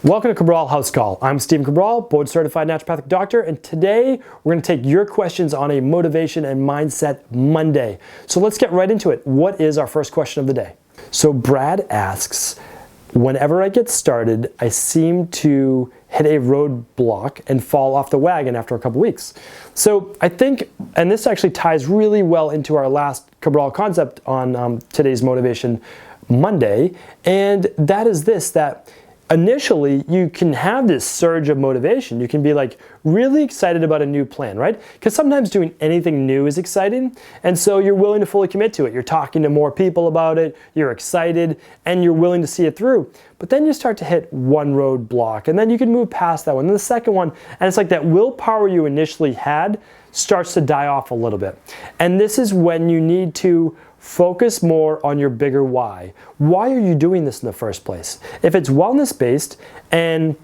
Welcome to Cabral House Call. I'm Stephen Cabral, board certified naturopathic doctor, and today we're going to take your questions on a motivation and mindset Monday. So let's get right into it. What is our first question of the day? So Brad asks, whenever I get started, I seem to hit a roadblock and fall off the wagon after a couple weeks. So I think, and this actually ties really well into our last Cabral concept on today's motivation Monday, and that is this, that initially, you can have this surge of motivation. You can be like really excited about a new plan, right? Because sometimes doing anything new is exciting, and so you're willing to fully commit to it. You're talking to more people about it, you're excited, and you're willing to see it through. But then you start to hit one roadblock, and then you can move past that one, and the second one, and it's like that willpower you initially had starts to die off a little bit. And this is when you need to focus more on your bigger why. Why are you doing this in the first place? If it's wellness-based and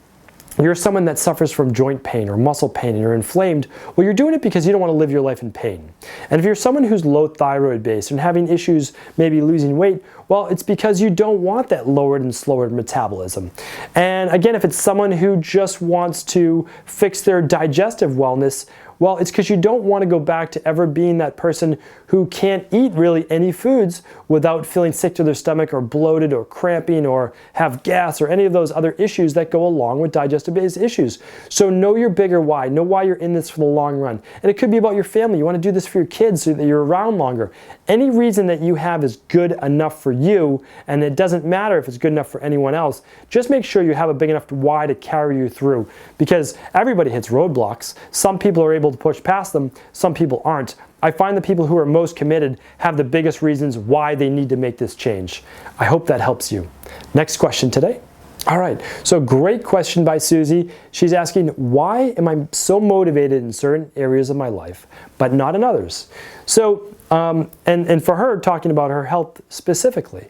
you're someone that suffers from joint pain or muscle pain and you're inflamed, well, you're doing it because you don't want to live your life in pain. And if you're someone who's low thyroid based and having issues maybe losing weight, well, it's because you don't want that lowered and slower metabolism. And again, if it's someone who just wants to fix their digestive wellness, well, it's because you don't want to go back to ever being that person who can't eat really any foods without feeling sick to their stomach or bloated or cramping or have gas or any of those other issues that go along with digestive-based issues. So know your bigger why. Know why you're in this for the long run. And it could be about your family. You want to do this for your kids so that you're around longer. Any reason that you have is good enough for you, and it doesn't matter if it's good enough for anyone else. Just make sure you have a big enough why to carry you through, because everybody hits roadblocks. Some people are able to push past them, some people aren't. I find the people who are most committed have the biggest reasons why they need to make this change. I hope that helps you. Next question today. All right, so great question by Susie. She's asking, why am I so motivated in certain areas of my life, but not in others? So, and for her, talking about her health specifically.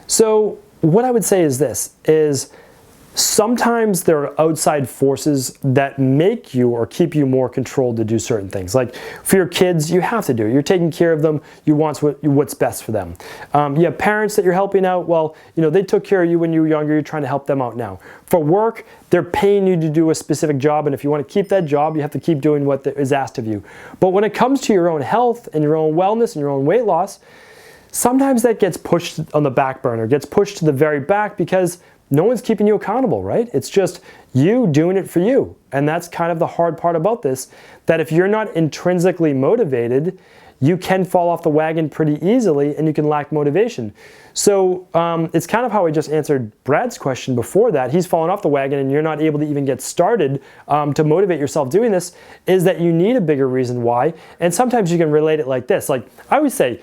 So what I would say is this, is sometimes there are outside forces that make you or keep you more controlled to do certain things. Like for your kids, you have to do it. You're taking care of them. You want what's best for them. You have parents that you're helping out. Well, you know, they took care of you when you were younger. You're trying to help them out now. For work, they're paying you to do a specific job. And if you want to keep that job, you have to keep doing what is asked of you. But when it comes to your own health and your own wellness and your own weight loss, sometimes that gets pushed on the back burner, gets pushed to the very back because no one's keeping you accountable, right? It's just you doing it for you. And that's kind of the hard part about this, that if you're not intrinsically motivated, you can fall off the wagon pretty easily and you can lack motivation. So it's kind of how I just answered Brad's question before that. He's fallen off the wagon and you're not able to even get started to motivate yourself doing this, is that you need a bigger reason why. And sometimes you can relate it like this. Like I always say,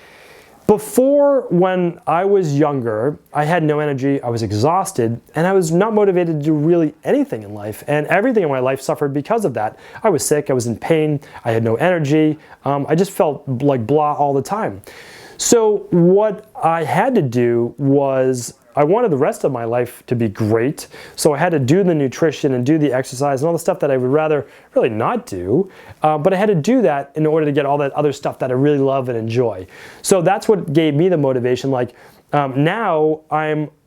before, when I was younger, I had no energy, I was exhausted, and I was not motivated to do really anything in life. And everything in my life suffered because of that. I was sick, I was in pain, I had no energy, I just felt like blah all the time. So what I had to do was, I wanted the rest of my life to be great, so I had to do the nutrition and do the exercise and all the stuff that I would rather really not do, but I had to do that in order to get all that other stuff that I really love and enjoy. So that's what gave me the motivation. Like now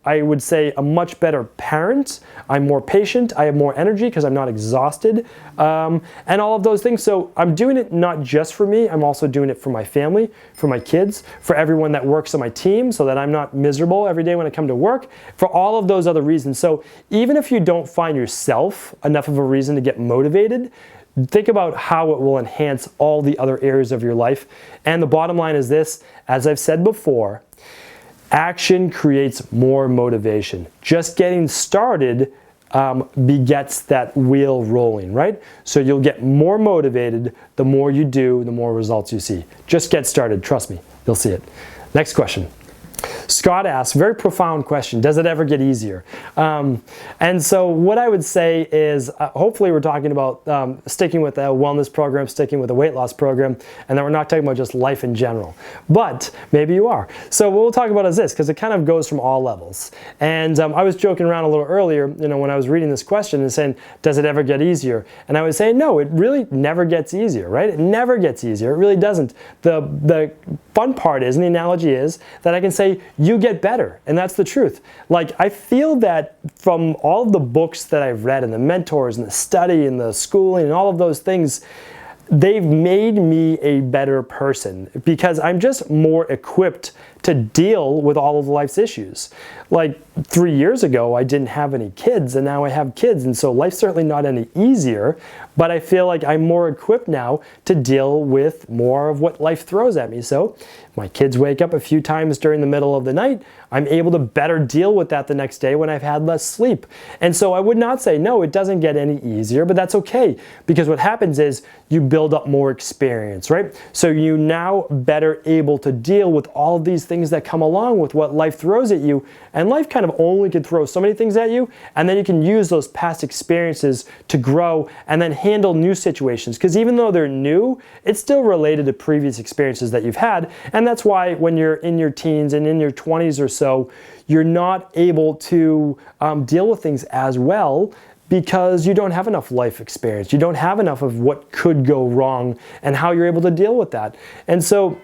I would say a much better parent, I'm more patient, I have more energy because I'm not exhausted, and all of those things. So I'm doing it not just for me, I'm also doing it for my family, for my kids, for everyone that works on my team so that I'm not miserable every day when I come to work, for all of those other reasons. So even if you don't find yourself enough of a reason to get motivated, think about how it will enhance all the other areas of your life. And the bottom line is this, as I've said before, action creates more motivation. Just getting started begets that wheel rolling, right? So you'll get more motivated the more you do, the more results you see. Just get started, trust me, you'll see it. Next question. Scott asks, very profound question, does it ever get easier? And so what I would say is, hopefully we're talking about sticking with a wellness program, sticking with a weight loss program, and then we're not talking about just life in general. But maybe you are. So what we'll talk about is this, because it kind of goes from all levels. And I was joking around a little earlier, you know, when I was reading this question and saying, does it ever get easier? And I was saying, no, it really never gets easier, right? It never gets easier. It really doesn't. The fun part is, and the analogy is, that I can say, you get better. And that's the truth. Like, I feel that from all of the books that I've read and the mentors and the study and the schooling and all of those things, they've made me a better person because I'm just more equipped to deal with all of life's issues. Like 3 years ago, I didn't have any kids, and now I have kids, and so life's certainly not any easier, but I feel like I'm more equipped now to deal with more of what life throws at me. So my kids wake up a few times during the middle of the night, I'm able to better deal with that the next day when I've had less sleep. And so I would not say, no, it doesn't get any easier, but that's okay, because what happens is you build up more experience, right? So you're now better able to deal with all of these things that come along with what life throws at you. And life kind of only can throw so many things at you, and then you can use those past experiences to grow and then handle new situations. Because even though they're new, it's still related to previous experiences that you've had. And that's why when you're in your teens and in your 20s or so, you're not able to deal with things as well, because you don't have enough life experience. You don't have enough of what could go wrong and how you're able to deal with that. And so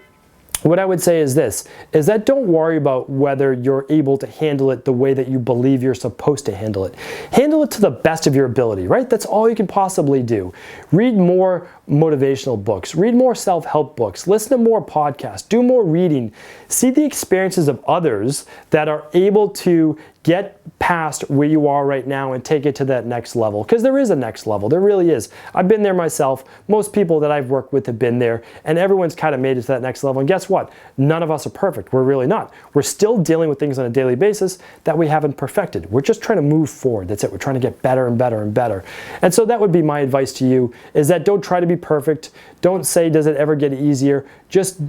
what I would say is this, is that don't worry about whether you're able to handle it the way that you believe you're supposed to handle it. Handle it to the best of your ability, right? That's all you can possibly do. Read more motivational books, read more self-help books, listen to more podcasts, do more reading, see the experiences of others that are able to get past where you are right now and take it to that next level. Because there is a next level, there really is. I've been there myself. Most people that I've worked with have been there, and everyone's kind of made it to that next level. And guess what? None of us are perfect. We're really not. We're still dealing with things on a daily basis that we haven't perfected. We're just trying to move forward. That's it. We're trying to get better and better and better. And so that would be my advice to you, is that don't try to be perfect. Don't say, does it ever get easier? Just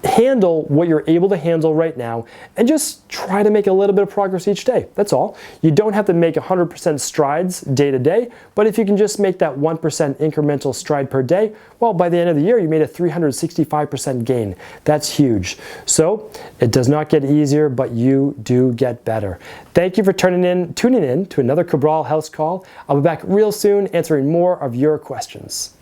handle what you're able to handle right now and just try to make a little bit of progress each day. That's all. You don't have to make 100% strides day to day, but if you can just make that 1% incremental stride per day, well, by the end of the year, you made a 365% gain. That's huge. So it does not get easier, but you do get better. Thank you for tuning in to another Cabral House Call. I'll be back real soon answering more of your questions.